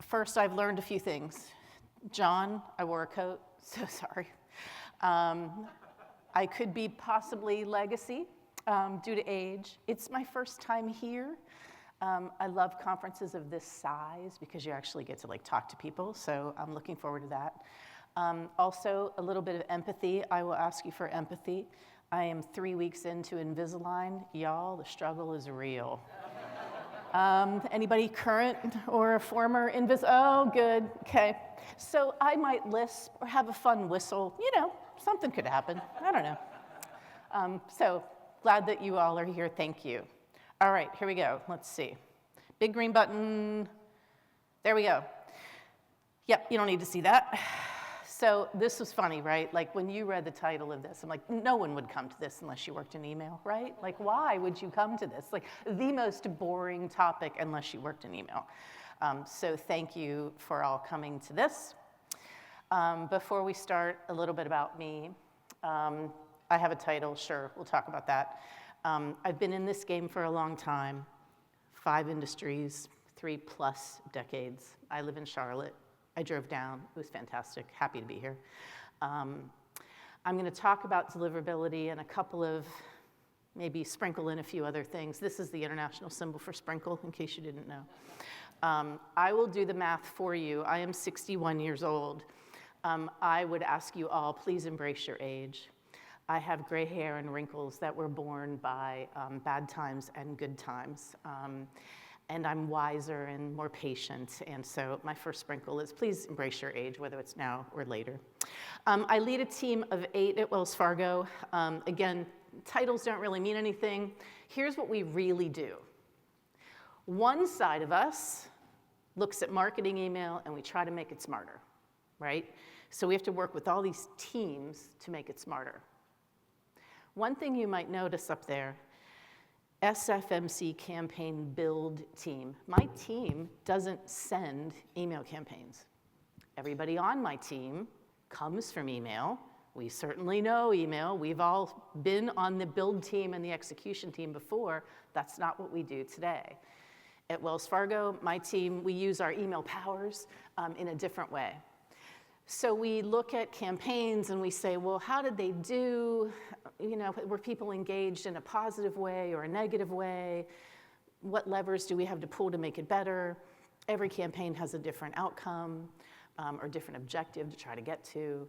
First, I've learned a few things. John, I wore a coat, so sorry. I could be possibly legacy due to age. It's my first time here. I love conferences of this size because you actually get to talk to people, so I'm looking forward to that. Also, a little bit of empathy. I will ask you for empathy. I am 3 weeks into Invisalign. Y'all, the struggle is real. Anybody current or a former Oh, good, okay. So I might lisp or have a fun whistle. Something could happen. I don't know. So glad that you all are here. Thank you. All right, here we go. Let's see. Big green button. There we go. Yep, you don't need to see that. So this was funny, right? When you read the title of this, I'm like, no one would come to this unless you worked in email, right? Why would you come to this? The most boring topic unless you worked in email. So thank you for all coming to this. Before we start, a little bit about me. I have a title, sure, we'll talk about that. I've been in this game for a long time, 5 industries, 3+ decades. I live in Charlotte. I drove down. It was fantastic. Happy to be here. I'm going to talk about deliverability and a couple of, maybe sprinkle in a few other things. This is the international symbol for sprinkle, in case you didn't know. I will do the math for you. I am 61 years old. I would ask you all, please embrace your age. I have gray hair and wrinkles that were born by bad times and good times. And I'm wiser and more patient. And so my first sprinkle is please embrace your age, whether it's now or later. I lead a team of 8 at Wells Fargo. Again, titles don't really mean anything. Here's what we really do. One side of us looks at marketing email and we try to make it smarter, right? So we have to work with all these teams to make it smarter. One thing you might notice up there, SFMC campaign build team. My team doesn't send email campaigns. Everybody on my team comes from email. We certainly know email. We've all been on the build team and the execution team before. That's not what we do today. At Wells Fargo, my team, we use our email powers in a different way. So we look at campaigns and we say, well, how did they do? Were people engaged in a positive way or a negative way? What levers do we have to pull to make it better? Every campaign has a different outcome or different objective to try to get to.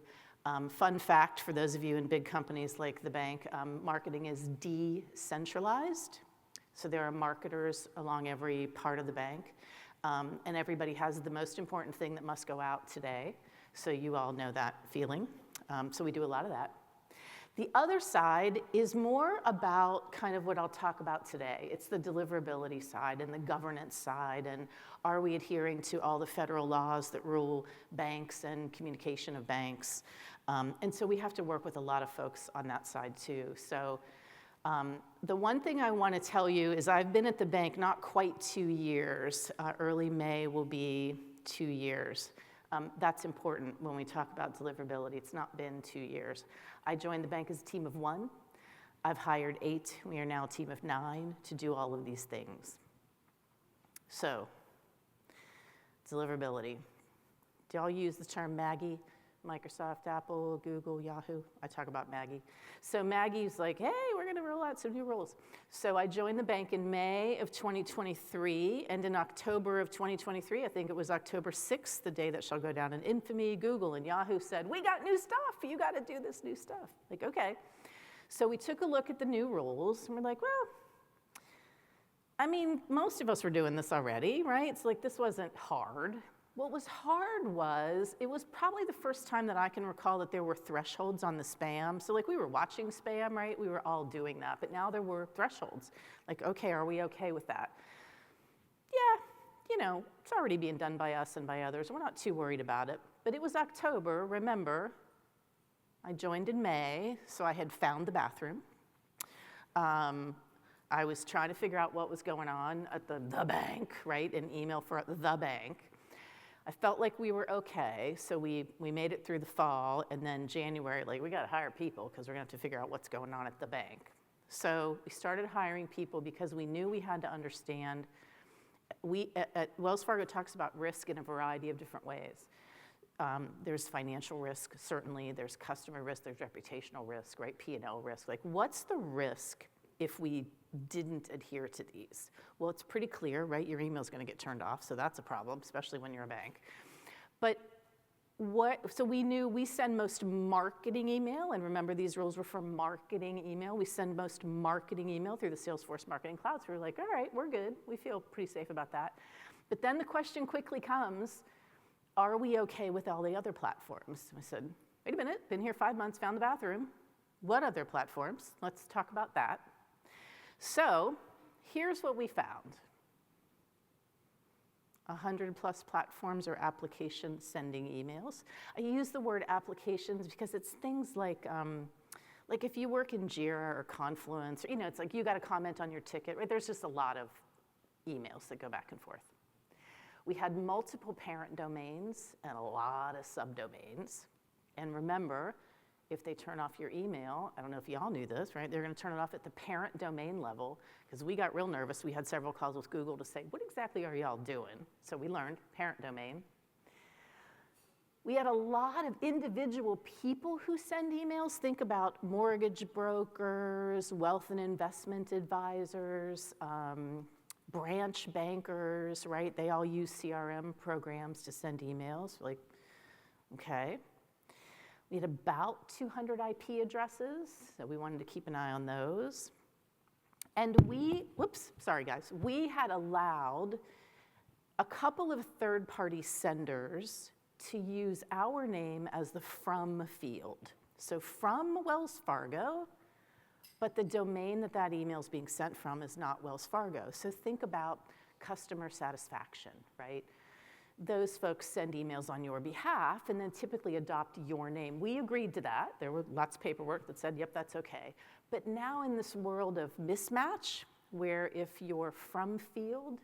Fun fact for those of you in big companies like the bank, marketing is decentralized. So there are marketers along every part of the bank. And everybody has the most important thing that must go out today. So you all know that feeling. So we do a lot of that. The other side is more about kind of what I'll talk about today. It's the deliverability side and the governance side, and are we adhering to all the federal laws that rule banks and communication of banks? And so we have to work with a lot of folks on that side too. So the one thing I want to tell you is I've been at the bank not quite 2 years. Early May will be 2 years. That's important when we talk about deliverability. It's not been 2 years. I joined the bank as a team of 1. I've hired 8. We are now a team of 9 to do all of these things. So, deliverability. Do y'all use the term Maggie? Microsoft, Apple, Google, Yahoo. I talk about Maggie. So Maggie's like, hey, we're going to roll out some new rules. So I joined the bank in May of 2023, and in October of 2023, I think it was October 6th, the day that shall go down in infamy, Google and Yahoo said, we got new stuff. You got to do this new stuff. Like, okay. So we took a look at the new rules, and we're like, well, I mean, most of us were doing this already, right? It's like this wasn't hard. What was hard was, it was probably the first time that I can recall that there were thresholds on the spam. So we were watching spam, right? We were all doing that, but now there were thresholds. Like, okay, are we okay with that? Yeah, it's already being done by us and by others. We're not too worried about it. But it was October, remember, I joined in May, so I had found the bathroom. I was trying to figure out what was going on at the bank, right? An email for the bank. I felt like we were okay, so we made it through the fall, and then January, we got to hire people because we're going to have to figure out what's going on at the bank. So we started hiring people because we knew we had to understand we at Wells Fargo talks about risk in a variety of different ways. There's financial risk, certainly. There's customer risk. There's reputational risk, right? P&L risk. Like, what's the risk if we didn't adhere to these? Well, it's pretty clear, right? Your email's going to get turned off, so that's a problem, especially when you're a bank. But so we knew we send most marketing email, and remember these rules were for marketing email. We send most marketing email through the Salesforce Marketing Cloud. So we're like, all right, we're good. We feel pretty safe about that. But then the question quickly comes, are we okay with all the other platforms? I said, wait a minute, been here 5 months, found the bathroom. What other platforms? Let's talk about that. So here's what we found. 100+ platforms or applications sending emails. I use the word applications because it's things like if you work in Jira or Confluence, or, it's like you got a comment on your ticket, right? There's just a lot of emails that go back and forth. We had multiple parent domains and a lot of subdomains. And remember, if they turn off your email, I don't know if y'all knew this, right? They're going to turn it off at the parent domain level, because we got real nervous. We had several calls with Google to say, what exactly are y'all doing? So we learned parent domain. We had a lot of individual people who send emails. Think about mortgage brokers, wealth and investment advisors, branch bankers, right? They all use CRM programs to send emails. Like, okay. We had about 200 IP addresses, so we wanted to keep an eye on those. And we had allowed a couple of third-party senders to use our name as the from field. So from Wells Fargo, but the domain that email is being sent from is not Wells Fargo. So think about customer satisfaction, right? Those folks send emails on your behalf and then typically adopt your name. We agreed to that. There were lots of paperwork that said, yep, that's okay. But now in this world of mismatch, where if your from field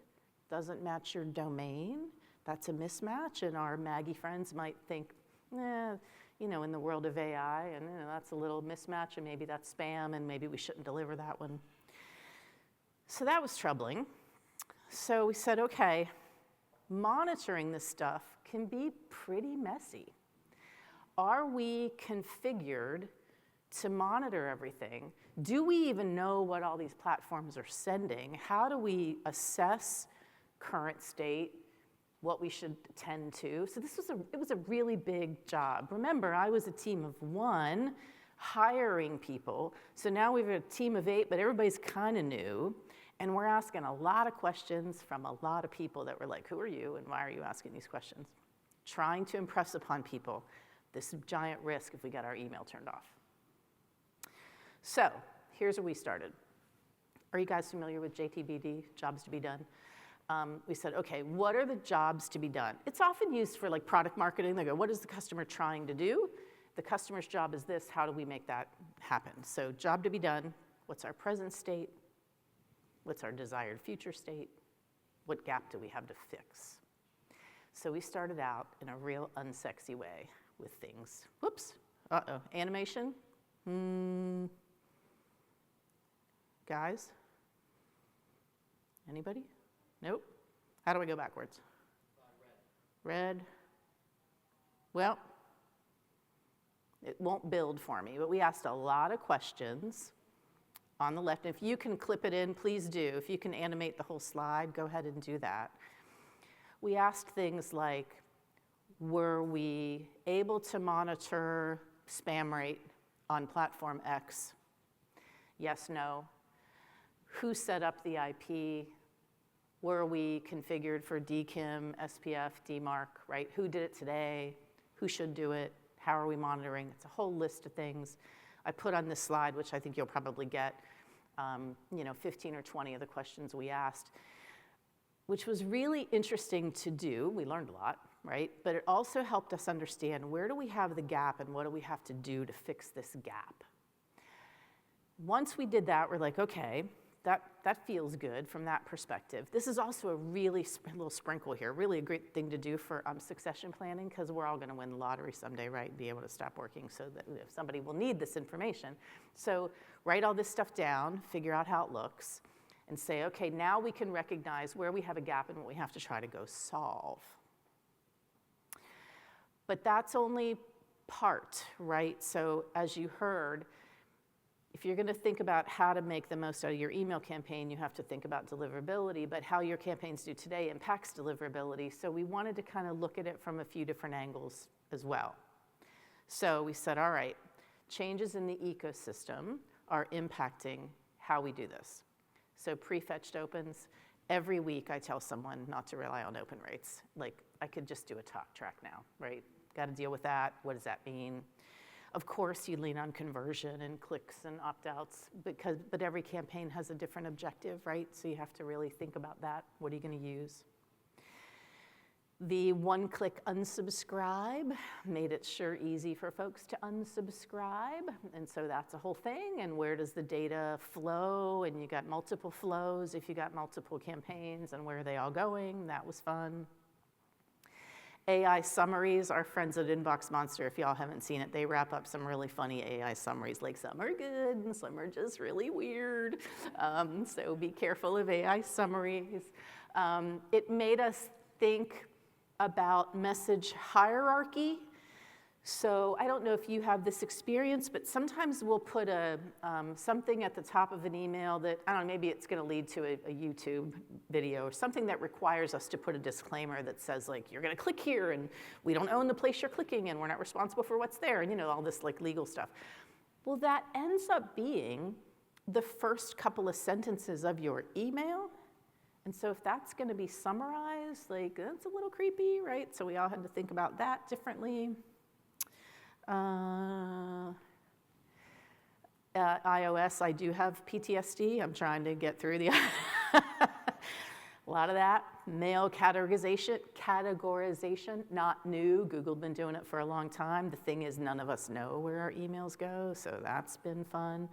doesn't match your domain, that's a mismatch, and our Maggie friends might think, in the world of AI, and that's a little mismatch, and maybe that's spam, and maybe we shouldn't deliver that one. So that was troubling. So we said, okay, monitoring this stuff can be pretty messy. Are we configured to monitor everything? Do we even know what all these platforms are sending? How do we assess current state, what we should tend to? So it was a really big job. Remember, I was a team of 1 hiring people. So now we have a team of 8, but everybody's kind of new. And we're asking a lot of questions from a lot of people that were like, who are you and why are you asking these questions? Trying to impress upon people this giant risk if we get our email turned off. So here's where we started. Are you guys familiar with JTBD, jobs to be done? We said, okay, what are the jobs to be done? It's often used for like product marketing. They go, what is the customer trying to do? The customer's job is this, how do we make that happen? So job to be done, what's our present state? What's our desired future state? What gap do we have to fix? So we started out in a real unsexy way with things. Whoops, animation. Guys? Anybody? Nope. How do I go backwards? Red. Well, it won't build for me, but we asked a lot of questions on the left. If you can clip it in, please do. If you can animate the whole slide, go ahead and do that. We asked things like, were we able to monitor spam rate on platform X? Yes, no. Who set up the IP? Were we configured for DKIM, SPF, DMARC, right? Who did it today? Who should do it? How are we monitoring? It's a whole list of things. I put on this slide, which I think you'll probably get, 15 or 20 of the questions we asked, which was really interesting to do. We learned a lot, right? But it also helped us understand, where do we have the gap and what do we have to do to fix this gap? Once we did that, we're like, okay, that feels good from that perspective. This is also a little sprinkle here, really a great thing to do for succession planning, because we're all going to win the lottery someday, right? And be able to stop working so that if somebody will need this information. So write all this stuff down, figure out how it looks. and say, okay, now we can recognize where we have a gap and what we have to try to go solve. But that's only part, right? So as you heard, if you're going to think about how to make the most out of your email campaign, you have to think about deliverability, but how your campaigns do today impacts deliverability. So we wanted to kind of look at it from a few different angles as well. So we said, all right, changes in the ecosystem are impacting how we do this. So prefetched opens, every week I tell someone not to rely on open rates. Like, I could just do a talk track now, right? Got to deal with that. What does that mean? Of course, you lean on conversion and clicks and opt-outs, but every campaign has a different objective, right? So you have to really think about that. What are you going to use? The one-click unsubscribe made it sure easy for folks to unsubscribe, and so that's a whole thing. And where does the data flow? And you got multiple flows if you got multiple campaigns, and where are they all going? That was fun. AI summaries, our friends at Inbox Monster, if y'all haven't seen it, they wrap up some really funny AI summaries. Like, some are good and some are just really weird. So be careful of AI summaries. It made us think about message hierarchy. So I don't know if you have this experience, but sometimes we'll put something at the top of an email that, I don't know, maybe it's going to lead to a YouTube video or something that requires us to put a disclaimer that says, like, you're going to click here and we don't own the place you're clicking and we're not responsible for what's there, and, you know, all this like legal stuff. Well, that ends up being the first couple of sentences of your email. And so if that's going to be summarized, like, that's a little creepy, right? So we all had to think about that differently. iOS, I do have PTSD. I'm trying to get through a lot of that. Mail categorization, not new. Google's been doing it for a long time. The thing is, none of us know where our emails go, so that's been fun.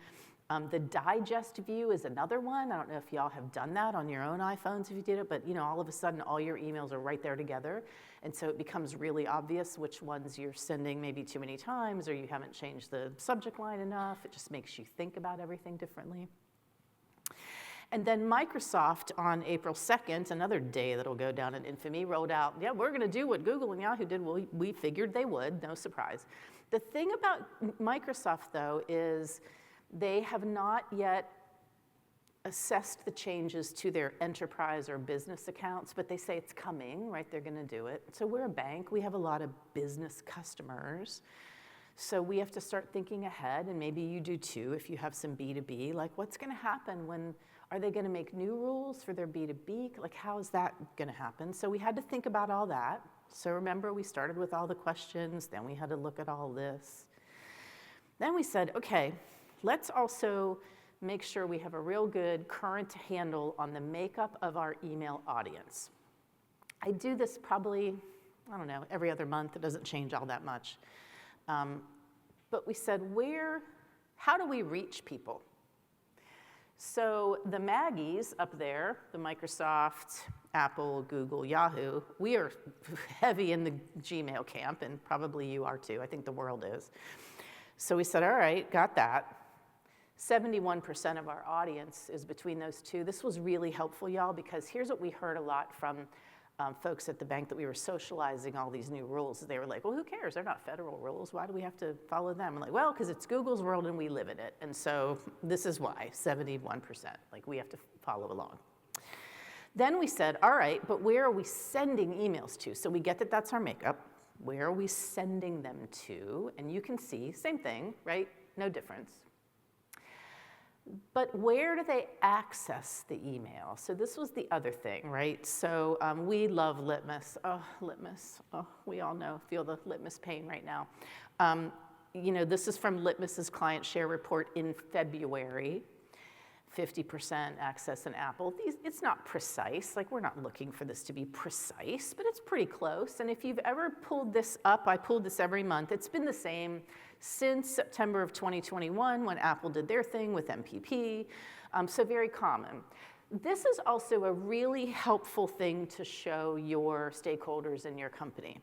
The digest view is another one. I don't know if y'all have done that on your own iPhones if you did it, but, you know, all of a sudden all your emails are right there together. And so it becomes really obvious which ones you're sending maybe too many times, or you haven't changed the subject line enough. It just makes you think about everything differently. And then Microsoft on April 2nd, another day that'll go down in infamy, rolled out, yeah, we're going to do what Google and Yahoo did. Well, we figured they would, no surprise. The thing about Microsoft, though, is they have not yet assessed the changes to their enterprise or business accounts, but they say it's coming, right? They're going to do it. So we're a bank. We have a lot of business customers. So we have to start thinking ahead, and maybe you do too if you have some B2B. Like, what's going to happen when, are they going to make new rules for their B2B? Like, how is that going to happen? So we had to think about all that. So remember, we started with all the questions, then we had to look at all this. Then we said, okay, let's also make sure we have a real good current handle on the makeup of our email audience. I do this probably, I don't know, every other month. It doesn't change all that much. But we said, how do we reach people? So the Maggies up there, the Microsoft, Apple, Google, Yahoo, we are heavy in the Gmail camp, and probably you are too. I think the world is. So we said, all right, got that. 71% of our audience is between those two. This was really helpful, y'all, because here's what we heard a lot from folks at the bank that we were socializing all these new rules. They were like, well, who cares? They're not federal rules. Why do we have to follow them? I'm like, well, because it's Google's world and we live in it. And so this is why, 71%. Like, we have to follow along. Then we said, all right, but where are we sending emails to? So we get that that's our makeup. Where are we sending them to? And you can see, same thing, right? No difference. But where do they access the email? So this was the other thing, right? So we love Litmus. Oh, Litmus. Oh, we all feel the Litmus pain right now. You know, this is from Litmus's client share report in February. 50% access in Apple. It's not precise. Like, we're not looking for this to be precise, but it's pretty close. And if you've ever pulled this up, I pulled this every month. It's been the same since September of 2021 when Apple did their thing with MPP. So very common. This is also a really helpful thing to show your stakeholders in your company.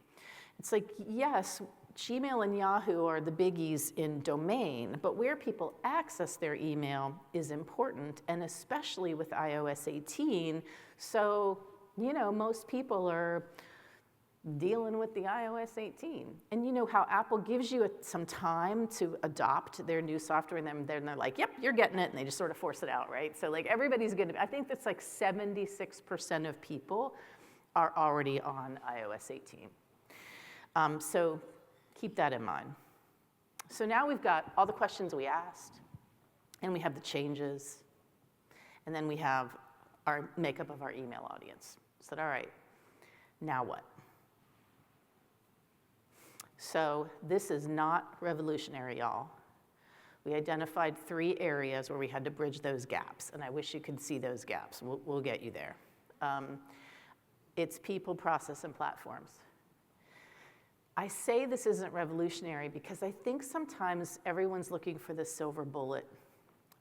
It's like, yes, Gmail and Yahoo are the biggies in domain, but where people access their email is important, and especially with iOS 18. So, you know, most people are dealing with the iOS 18. And you know how Apple gives you some time to adopt their new software, and then they're like, yep, you're getting it, and they just sort of force it out, right? So like everybody's I think that's like 76% of people are already on iOS 18. So keep that in mind. So now we've got all the questions we asked, and we have the changes, and then we have our makeup of our email audience. So all right, now what? So this is not revolutionary, y'all. We identified 3 areas where we had to bridge those gaps, and I wish you could see those gaps. We'll get you there. It's people, process, and platforms. I say this isn't revolutionary because I think sometimes everyone's looking for the silver bullet.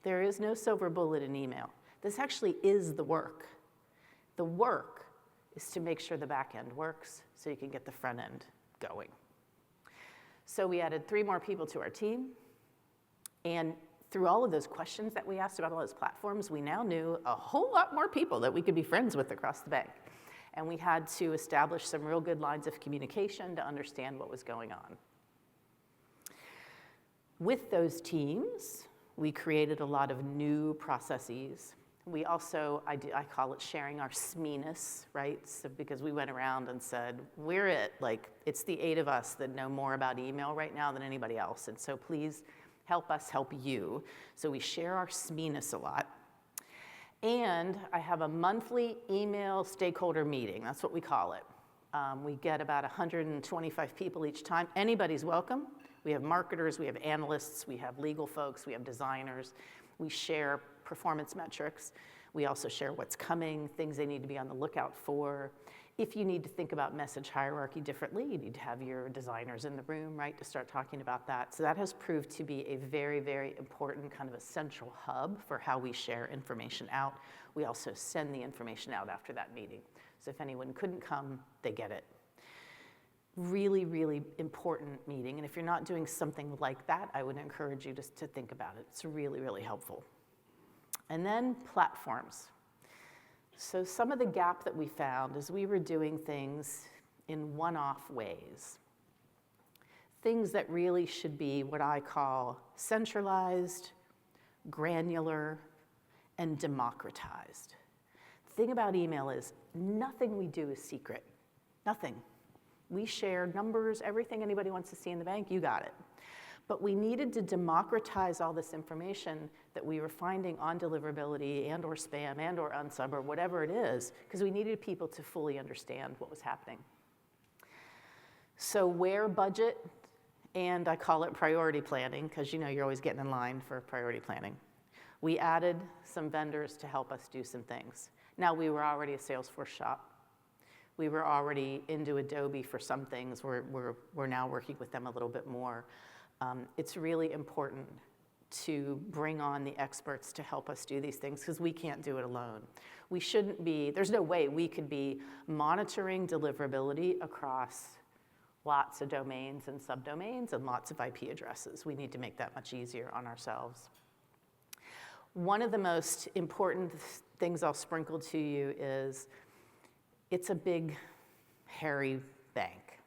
There is no silver bullet in email. This actually is the work. The work is to make sure the back end works so you can get the front end going. So we added 3 more people to our team, and through all of those questions that we asked about all those platforms, we now knew a whole lot more people that we could be friends with across the bank. And we had to establish some real good lines of communication to understand what was going on. With those teams, we created a lot of new processes. We also, I call it sharing our SME-ness, right? So because we went around and said, we're it, like it's the 8 of us that know more about email right now than anybody else. And so please help us help you. So we share our SME-ness a lot. And I have a monthly email stakeholder meeting. That's what we call it. We get about 125 people each time. Anybody's welcome. We have marketers, we have analysts, we have legal folks, we have designers. We share performance metrics. We also share what's coming, things they need to be on the lookout for. If you need to think about message hierarchy differently, you need to have your designers in the room, right, to start talking about that. So that has proved to be a very, very important kind of a central hub for how we share information out. We also send the information out after that meeting. So if anyone couldn't come, they get it. Really, really important meeting. And if you're not doing something like that, I would encourage you to think about it. It's really, really helpful. And then platforms. So some of the gap that we found is we were doing things in one-off ways. Things that really should be what I call centralized, granular, and democratized. The thing about email is nothing we do is secret. Nothing. We share numbers, everything anybody wants to see in the bank, you got it. But we needed to democratize all this information that we were finding on deliverability and or spam and or unsub or whatever it is, because we needed people to fully understand what was happening. So where budget, and I call it priority planning, because you know you're always getting in line for priority planning. We added some vendors to help us do some things. Now we were already a Salesforce shop. We were already into Adobe for some things. We're now working with them a little bit more. It's really important to bring on the experts to help us do these things because we can't do it alone. We shouldn't be, there's no way we could be monitoring deliverability across lots of domains and subdomains and lots of IP addresses. We need to make that much easier on ourselves. One of the most important things I'll sprinkle to you is it's a big, hairy bank.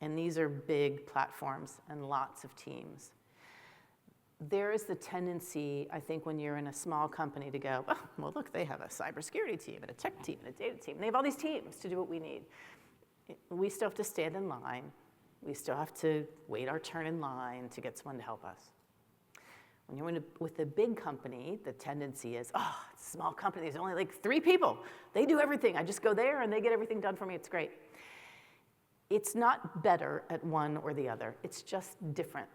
And these are big platforms and lots of teams. There is the tendency, I think, when you're in a small company to go, oh, well, look, they have a cybersecurity team and a tech team and a data team. They have all these teams to do what we need. We still have to stand in line. We still have to wait our turn in line to get someone to help us. When you're with a big company, the tendency is, oh, it's a small company. There's only like 3 people. They do everything. I just go there and they get everything done for me. It's great. It's not better at one or the other. It's just different.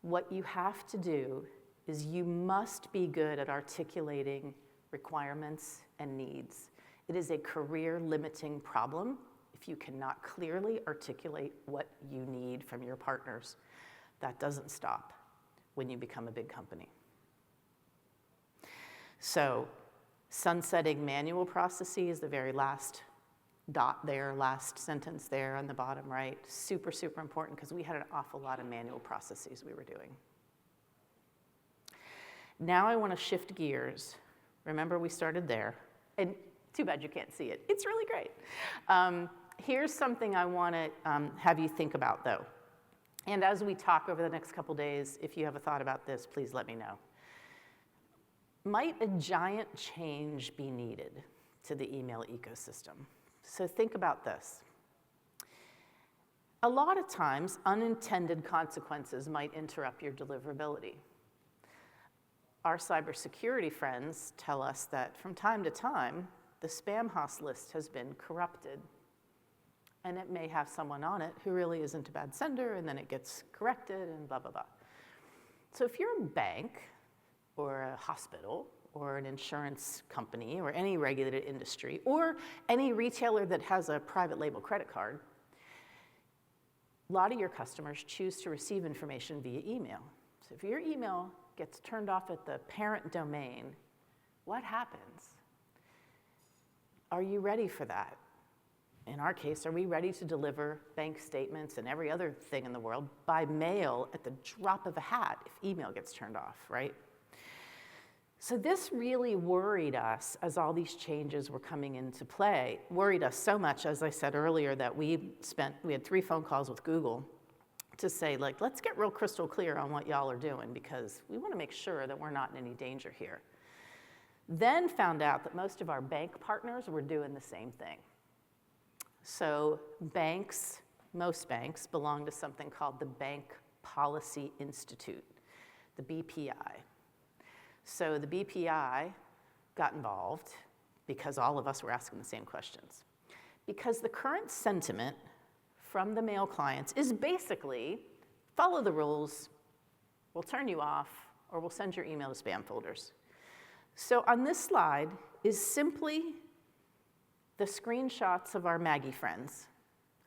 What you have to do is you must be good at articulating requirements and needs. It is a career-limiting problem if you cannot clearly articulate what you need from your partners. That doesn't stop when you become a big company. So Sunsetting manual processes, the very last dot there, last sentence there on the bottom right, super, super important because we had an awful lot of manual processes we were doing. Now I want to shift gears. Remember we started there, and too bad you can't see it. It's really great. Here's something I want to have you think about though. And as we talk over the next couple days, if you have a thought about this, please let me know. Might a giant change be needed to the email ecosystem? So think about this. A lot of times, unintended consequences might interrupt your deliverability. Our cybersecurity friends tell us that from time to time, the spam host list has been corrupted. And it may have someone on it who really isn't a bad sender, and then it gets corrected and blah, blah, blah. So if you're a bank or a hospital or an insurance company or any regulated industry or any retailer that has a private label credit card, a lot of your customers choose to receive information via email. So if your email gets turned off at the parent domain, what happens? Are you ready for that? In our case, are we ready to deliver bank statements and every other thing in the world by mail at the drop of a hat if email gets turned off, right? So this really worried us as all these changes were coming into play. Worried us so much, as I said earlier, that we had 3 phone calls with Google to say, like, let's get real crystal clear on what y'all are doing because we want to make sure that we're not in any danger here. Then found out that most of our bank partners were doing the same thing. So banks, most banks, belong to something called the Bank Policy Institute, the BPI. So the BPI got involved because all of us were asking the same questions. Because the current sentiment from the mail clients is basically, follow the rules, we'll turn you off, or we'll send your email to spam folders. So on this slide is simply the screenshots of our Maggie friends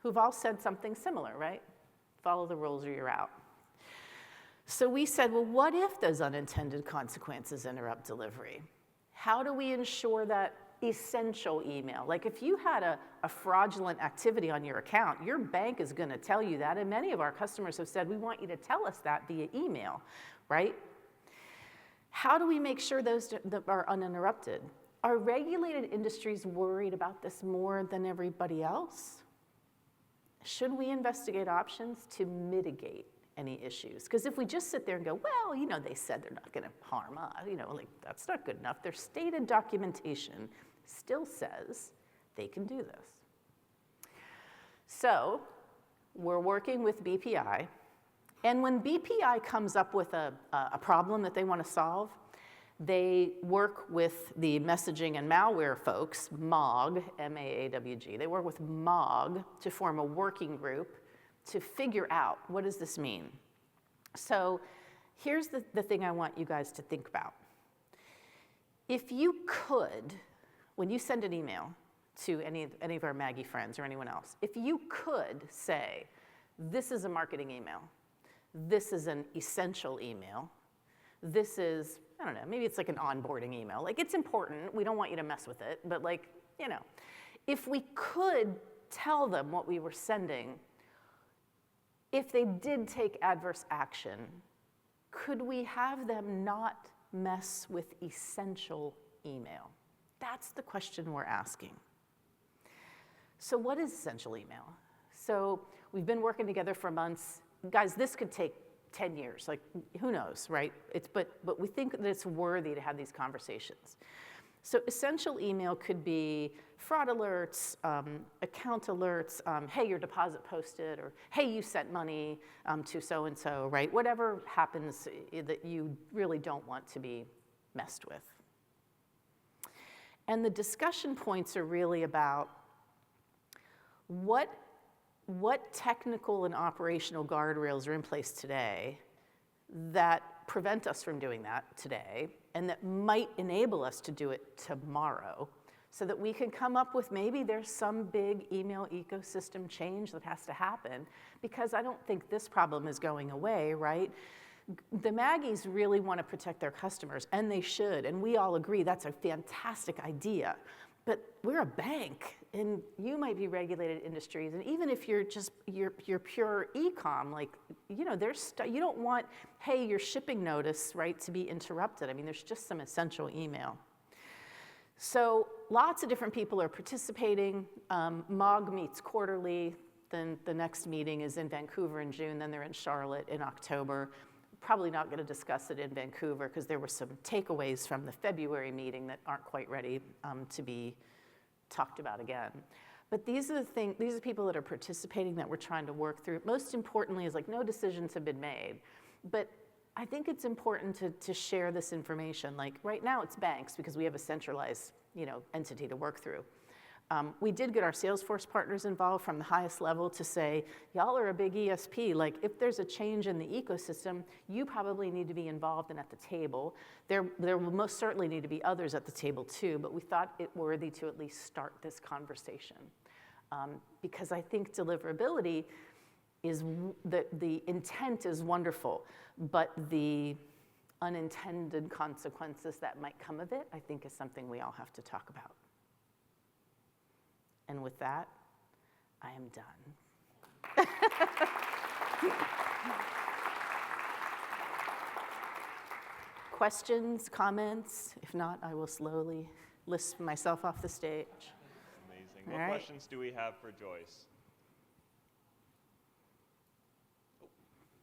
who've all said something similar, right? Follow the rules or you're out. So we said, well, what if those unintended consequences interrupt delivery? How do we ensure that essential email? Like if you had a fraudulent activity on your account, your bank is going to tell you that, and many of our customers have said, we want you to tell us that via email, right? How do we make sure those are uninterrupted? Are regulated industries worried about this more than everybody else? Should we investigate options to mitigate any issues? Because if we just sit there and go, well, you know, they said they're not going to harm us, you know, like that's not good enough. Their stated documentation still says they can do this. So we're working with BPI, and when BPI comes up with a problem that they want to solve, they work with the messaging and malware folks, MAWG, M-A-A-W-G. They work with MAWG to form a working group to figure out what does this mean. So here's the thing I want you guys to think about. If you could, when you send an email to any of our Maggie friends or anyone else, if you could say, this is a marketing email, this is an essential email, this is, I don't know, maybe it's like an onboarding email. Like, it's important. We don't want you to mess with it. But, like, you know, if we could tell them what we were sending, if they did take adverse action, could we have them not mess with essential email? That's the question we're asking. So what is essential email? So we've been working together for months. Guys, this could take 10 years, like who knows, right? But we think that it's worthy to have these conversations. So essential email could be fraud alerts, account alerts, hey, your deposit posted, or hey, you sent money to so-and-so, right? Whatever happens that you really don't want to be messed with. And the discussion points are really about what technical and operational guardrails are in place today that prevent us from doing that today and that might enable us to do it tomorrow so that we can come up with maybe there's some big email ecosystem change that has to happen, because I don't think this problem is going away, right? The Maggies really want to protect their customers, and they should, and we all agree that's a fantastic idea. But we're a bank, and you might be regulated industries, and even if you're just you're pure e-com, like, you know, you don't want, hey, your shipping notice, right, to be interrupted. I mean, there's just some essential email. So lots of different people are participating. MOG meets quarterly. Then the next meeting is in Vancouver in June. Then they're in Charlotte in October. Probably not going to discuss it in Vancouver because there were some takeaways from the February meeting that aren't quite ready to be talked about again. But these are the people that are participating that we're trying to work through. Most importantly is like no decisions have been made. But I think it's important to share this information. Like right now it's banks because we have a centralized, you know, entity to work through. We did get our Salesforce partners involved from the highest level to say, y'all are a big ESP. Like, if there's a change in the ecosystem, you probably need to be involved and at the table. There will most certainly need to be others at the table too, but we thought it worthy to at least start this conversation. Because I think deliverability is, the intent is wonderful, but the unintended consequences that might come of it, I think is something we all have to talk about. And with that, I am done. Questions, comments? If not, I will slowly list myself off the stage. Amazing. What questions do we have for Joyce?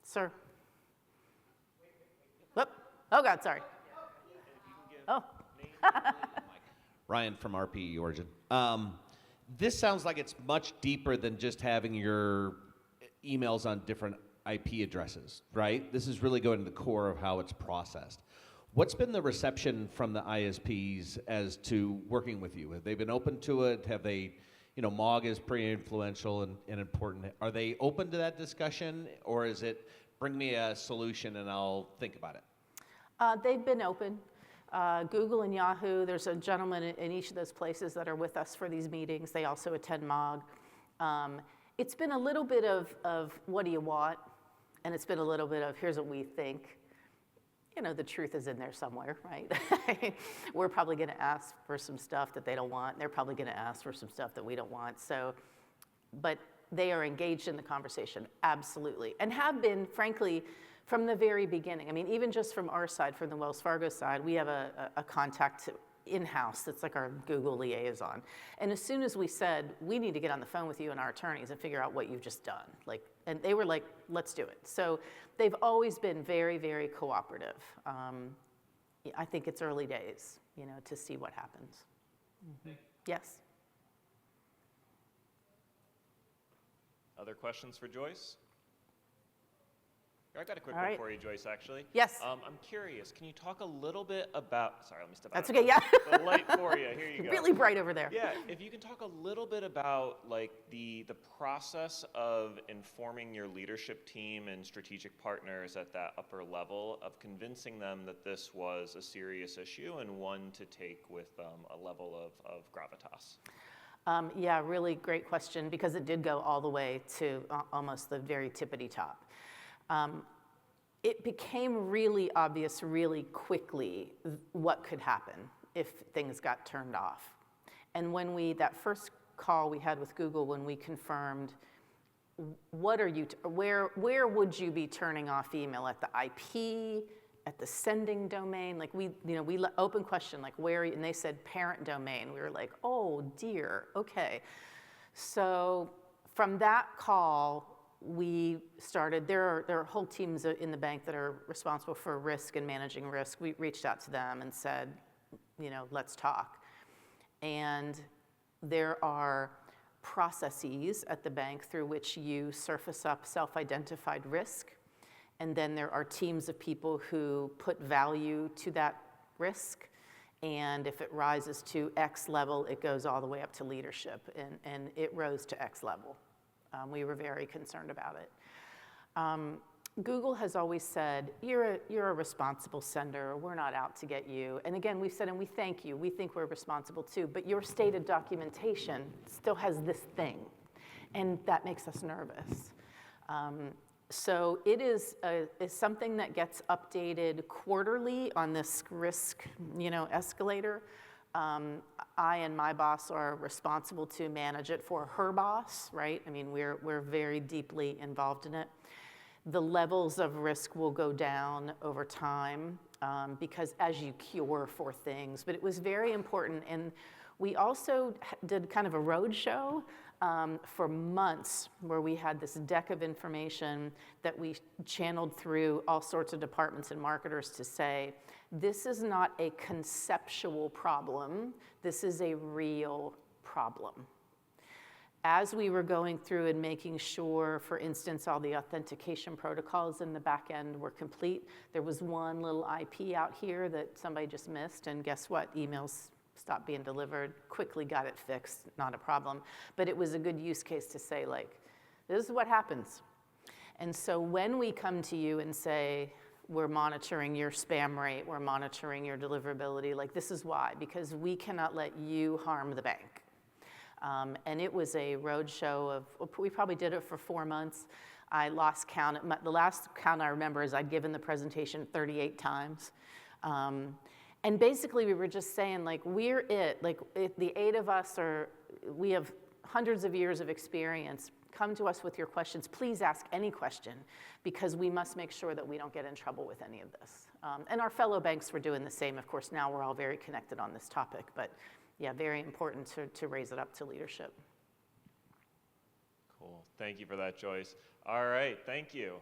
Sir. Whoop. Oh, God, sorry. Oh. Ryan from RP Origin. This sounds like it's much deeper than just having your emails on different IP addresses, right? This is really going to the core of how it's processed. What's been the reception from the ISPs as to working with you? Have they been open to it? Have they, you know, MOG is pretty influential and important. Are they open to that discussion, or is it bring me a solution and I'll think about it? They've been open. Google and Yahoo, there's a gentleman in each of those places that are with us for these meetings. They also attend MOG. It's been a little bit of what do you want? And it's been a little bit of here's what we think. You know, the truth is in there somewhere, right? We're probably going to ask for some stuff that they don't want. They're probably going to ask for some stuff that we don't want. So, but they are engaged in the conversation, absolutely. And have been, frankly, from the very beginning. I mean, even just from our side, from the Wells Fargo side, we have a contact in-house that's like our Google liaison. And as soon as we said, we need to get on the phone with you and our attorneys and figure out what you've just done, like, and they were like, let's do it. So they've always been very, very cooperative. I think it's early days, you know, to see what happens. Mm-hmm. Yes? Other questions for Joyce? I've got a quick one for you, Joyce, actually. Yes. I'm curious, can you talk a little bit about, sorry, let me step out. That's okay, yeah. The light for you, here you go. Really bright over there. Yeah, if you can talk a little bit about like the process of informing your leadership team and strategic partners at that upper level of convincing them that this was a serious issue and one to take with a level of gravitas. Yeah, really great question because it did go all the way to almost the very tippity top. It became really obvious really quickly what could happen if things got turned off. And when that first call we had with Google, when we confirmed, what are you, where would you be turning off email? At the IP, at the sending domain? Like we open question, like where, and they said parent domain. We were like, oh dear, okay. So from that call, we started, there are whole teams in the bank that are responsible for risk and managing risk. We reached out to them and said, you know, let's talk. And there are processes at the bank through which you surface up self-identified risk. And then there are teams of people who put value to that risk. And if it rises to X level, it goes all the way up to leadership. And it rose to X level. We were very concerned about it. Google has always said, you're a responsible sender. We're not out to get you. And again, we've said, and we thank you. We think we're responsible too. But your stated documentation still has this thing. And that makes us nervous. So it is something that gets updated quarterly on this risk, escalator. I and my boss are responsible to manage it for her boss, right? I mean, we're very deeply involved in it. The levels of risk will go down over time because as you cure for things, but it was very important. And we also did kind of a roadshow for months where we had this deck of information that we channeled through all sorts of departments and marketers to say, this is not a conceptual problem, this is a real problem. As we were going through and making sure, for instance, all the authentication protocols in the back end were complete, there was one little IP out here that somebody just missed, and guess what? Emails stopped being delivered, quickly got it fixed, not a problem. But it was a good use case to say, like, this is what happens. And so when we come to you and say, we're monitoring your spam rate, we're monitoring your deliverability, like, this is why, because we cannot let you harm the bank. And it was a roadshow of, we probably did it for 4 months. I lost count. The last count I remember is I'd given the presentation 38 times. And basically we were just saying, like, we're it. Like, the 8 of us we have hundreds of years of experience. Come to us with your questions. Please ask any question, because we must make sure that we don't get in trouble with any of this. And our fellow banks were doing the same. Of course, now we're all very connected on this topic, but yeah, very important to raise it up to leadership. Cool. Thank you for that, Joyce. All right, thank you.